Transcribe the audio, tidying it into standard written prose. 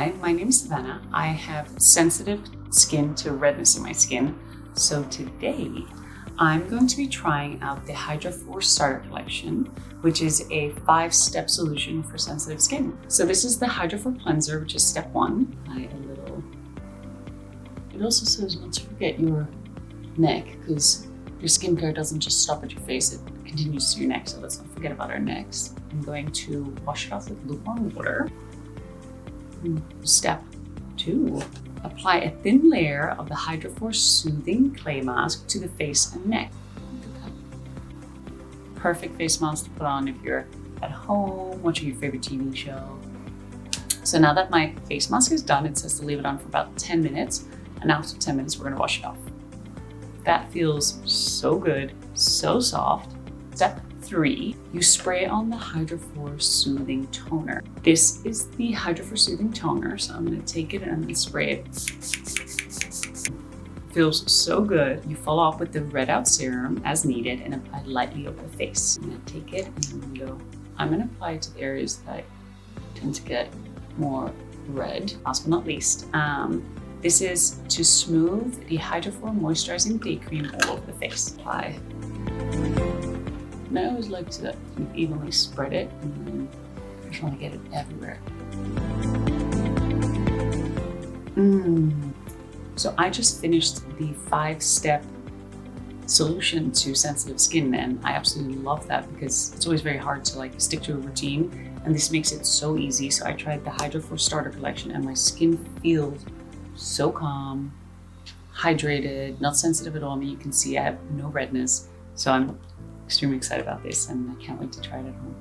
Hi, my name is Savana. I have sensitive skin to redness in my skin. So today I'm going to be trying out the Hydra 4 Starter Collection, which is a 5-step solution for sensitive skin. So this is the Hydra 4 Cleanser, which is step 1. It also says not to forget your neck, because your skincare doesn't just stop at your face, it continues to your neck, so let's not forget about our necks. I'm going to wash it off with lukewarm water. Step 2, apply a thin layer of the Hydra 4 Soothing Clay Mask to the face and neck. Perfect face mask to put on if you're at home watching your favorite TV show. So now that my face mask is done, it says to leave it on for about 10 minutes. And after 10 minutes, we're gonna wash it off. That feels so good, so soft. Step 3, you spray on the Hydra 4 Soothing Toner. This is the Hydra 4 Soothing Toner, so I'm gonna take it and I'm gonna spray it. Feels so good. You follow up with the Red Out Serum as needed and apply lightly over the face. I'm gonna take it and I'm gonna apply it to the areas that I tend to get more red. Last but not least, this is to smooth the Hydra 4 Moisturizing Day Cream all over the face. Apply. And I always like to evenly spread it, and then I just want to get it everywhere. So I just finished the 5-step solution to sensitive skin, and I absolutely love that because it's always very hard to stick to a routine, and this makes it so easy. So I tried the Hydra 4 Starter Collection, and my skin feels so calm, hydrated, not sensitive at all. I mean, you can see I have no redness, so I'm extremely excited about this and I can't wait to try it at home.